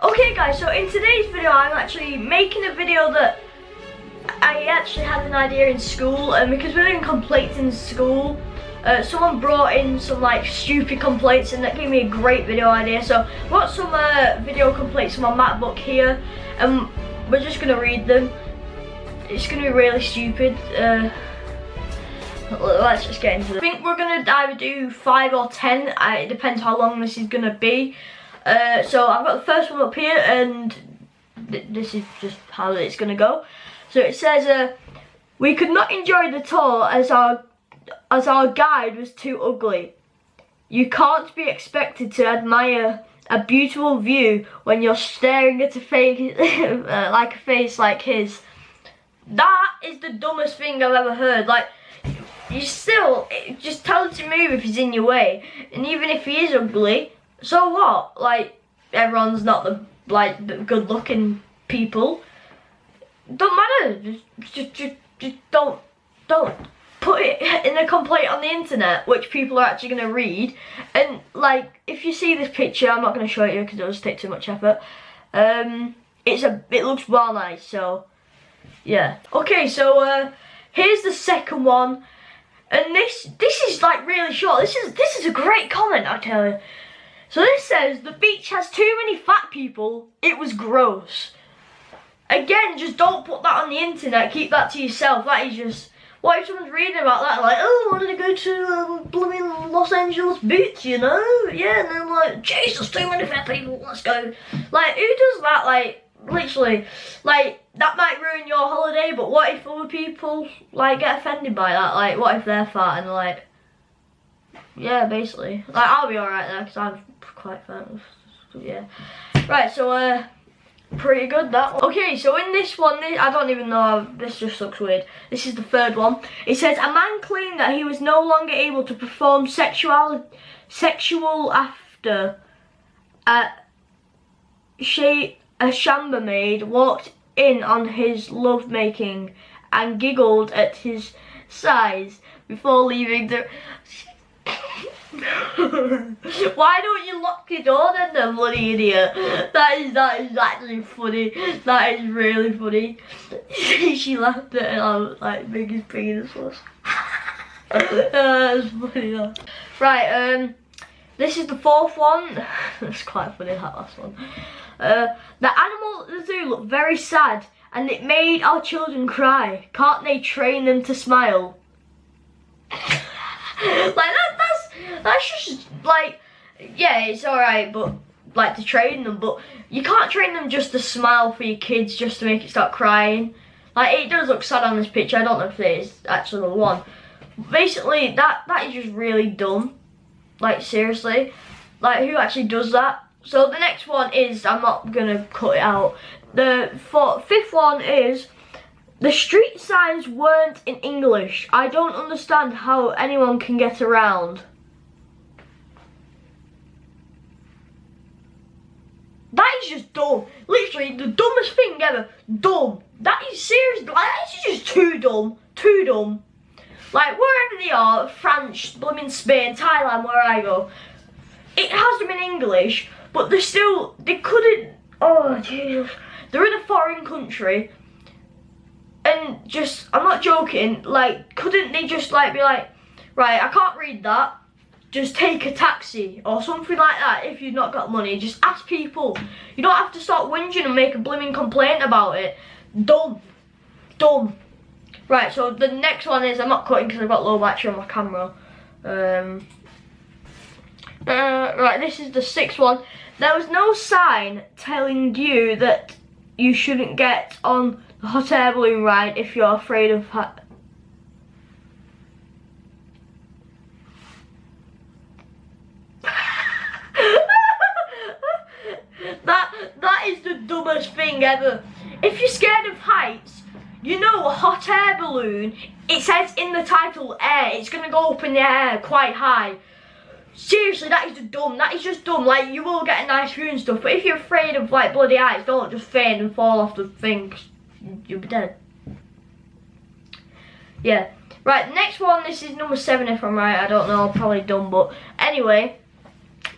Okay guys, so in today's video I'm actually making a video that I actually had an idea in school, and because we're doing complaints in school, someone brought in some like stupid complaints and that gave me a great video idea. So I've got some video complaints on my MacBook here and we're just going to read them. It's going to be really stupid. Let's just get into it. I think we're going to either do 5 or 10, it depends how long this is going to be. So I've got the first one up here, and this is just how it's gonna go. So it says, we could not enjoy the tour as our guide was too ugly. You can't be expected to admire a beautiful view when you're staring at a face like a face like his. That is the dumbest thing I've ever heard. Like, you still just tell him to move if he's in your way, and even if he is ugly, so what? Like, everyone's not the good looking people. Don't matter. Just don't put it in a complaint on the internet, which people are actually gonna read. And like, if you see this picture, I'm not gonna show it you because it'll just take too much effort. It looks well nice. So yeah. Okay, so here's the second one, and this is like really short. This is a great comment, I tell you. So this says, the beach has too many fat people, it was gross. Again, just don't put that on the internet, keep that to yourself. That is just, what if someone's reading about that, like, oh, I wanted to go to blooming Los Angeles Beach, you know? Yeah, and then like, Jesus, too many fat people, let's go. Like, who does that? Like, literally, like, that might ruin your holiday, but what if other people, like, get offended by that? Like, what if they're fat and they're like, yeah, basically. Like, I'll be alright there, because I'm quite fat. Yeah. Right, so, pretty good, that one. Okay, so in this one, I don't even know, this just looks weird. This is the third one. It says, a man claimed that he was no longer able to perform sexual after a chambermaid walked in on his lovemaking and giggled at his size before leaving the... Why don't you lock your door then, the bloody idiot? That is actually funny. That is really funny. She laughed at it and I was like, biggest penis was. That's funny though. Right, this is the fourth one. That's quite funny, that last one. The animals at the zoo look very sad and it made our children cry. Can't they train them to smile? Like that's just like, yeah, it's alright, but like to train them, but you can't train them just to smile for your kids just to make it start crying. Like, it does look sad on this picture. I don't know if it is actually the one. Basically, that is just really dumb. Like, seriously, like, who actually does that? So the next one is, I'm not gonna cut it out. The fifth one is, the street signs weren't in English. I don't understand how anyone can get around. That is just dumb. Literally the dumbest thing ever. Dumb. That is seriously, that is just too dumb. Too dumb. Like, wherever they are, France, blooming Spain, Thailand, where I go, it has them in English, but they couldn't, oh Jesus. They're in a foreign country. And just, I'm not joking, like, couldn't they just like be like, right, I can't read that, just take a taxi or something like that. If you've not got money, just ask people. You don't have to start whinging and make a blooming complaint about it. Dumb. Dumb. Right, so the next one is, I'm not cutting because I've got low battery on my camera. Right, this is the sixth one. There was no sign telling you that you shouldn't get on the hot air balloon ride if you're afraid of that is the dumbest thing ever. If you're scared of heights, you know, a hot air balloon, it says in the title air, it's gonna go up in the air quite high. Seriously, that is just dumb. That is just dumb. Like, you will get a nice view and stuff, but if you're afraid of like bloody heights, don't just faint and fall off the thing. You'll be dead. Yeah. Right, the next one, this is number 7 if I'm right. I don't know, probably dumb, but anyway.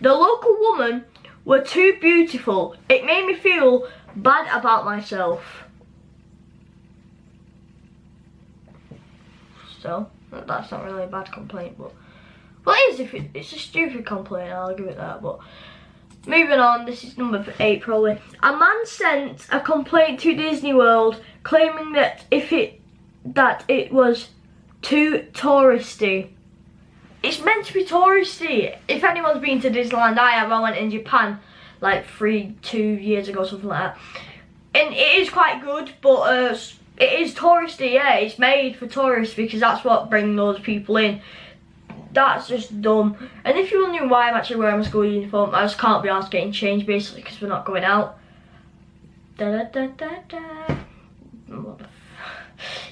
The local woman were too beautiful. It made me feel bad about myself. So, that's not really a bad complaint, but... Well, it is if it's a stupid complaint, I'll give it that, but... Moving on, this is number 8 probably. A man sent a complaint to Disney World claiming that it was too touristy. It's meant to be touristy. If anyone's been to Disneyland, I went in Japan like 2 years ago, something like that. And it is quite good, but it is touristy, yeah. It's made for tourists because that's what brings those people in. That's just dumb. And if you're wondering why I'm actually wearing my school uniform, I just can't be asked getting changed basically because we're not going out.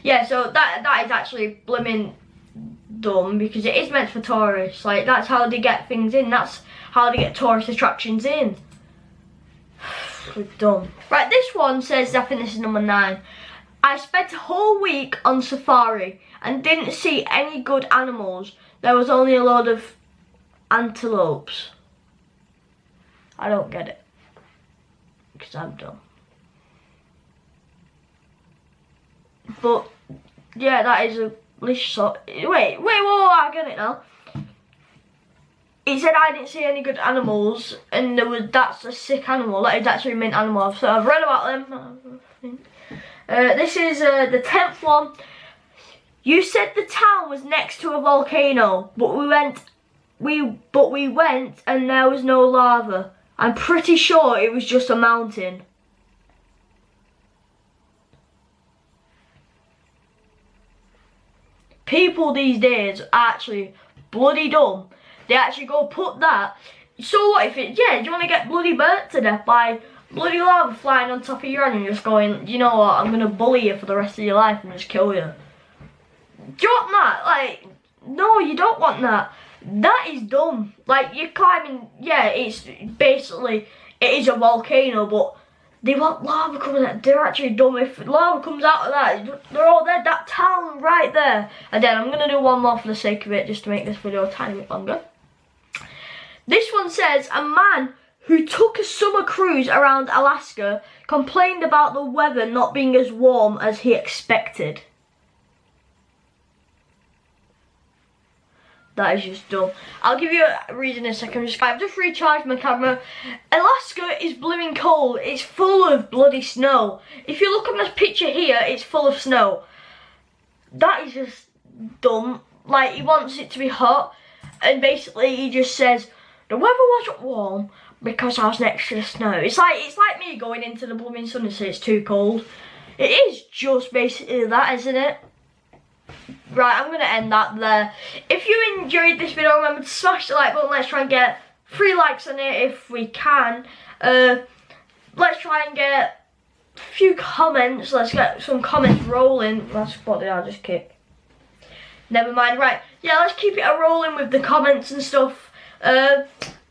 Yeah, so that is actually blimmin' dumb because it is meant for tourists. Like, that's how they get things in. That's how they get tourist attractions in. Dumb. Right, this one says, I think this is number 9. I spent a whole week on safari and didn't see any good animals. There was only a load of antelopes. I don't get it. Because I'm dumb. But, yeah, that is a leash so. Wait, whoa, I get it now. He said I didn't see any good animals, and that's a sick animal. That is actually a mint animal. So I've read about them. This is the 10th one. You said the town was next to a volcano, but we went and there was no lava. I'm pretty sure it was just a mountain. People these days are actually bloody dumb. They actually go put that. So what if it, yeah, do you want to get bloody burnt to death by bloody lava flying on top of your head and just going, you know what, I'm going to bully you for the rest of your life and just kill you. Do you want that? Like, no, you don't want that. That is dumb. Like, you're climbing, yeah, it's basically, it is a volcano, but they want lava coming out. They're actually dumb. If lava comes out of that, they're all dead. That town right there. And then I'm going to do one more for the sake of it, just to make this video a tiny bit longer. This one says, a man who took a summer cruise around Alaska complained about the weather not being as warm as he expected. That is just dumb. I'll give you a reason in a second. I've just recharged my camera. Alaska is blooming cold. It's full of bloody snow. If you look at this picture here, it's full of snow. That is just dumb. Like, he wants it to be hot. And basically he just says, the weather wasn't warm because I was next to the snow. It's like me going into the blooming sun and say it's too cold. It is just basically that, isn't it? Right, I'm going to end that there. If you enjoyed this video, remember to smash the like button. Let's try and get 3 likes on it if we can. Let's try and get a few comments. Let's get some comments rolling. What did I just kick? Never mind. Right, yeah, let's keep it rolling with the comments and stuff. I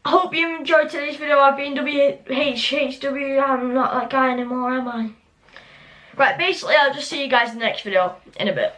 hope you enjoyed today's video. I've been WHHW. I'm not that guy anymore, am I? Right, basically, I'll just see you guys in the next video in a bit.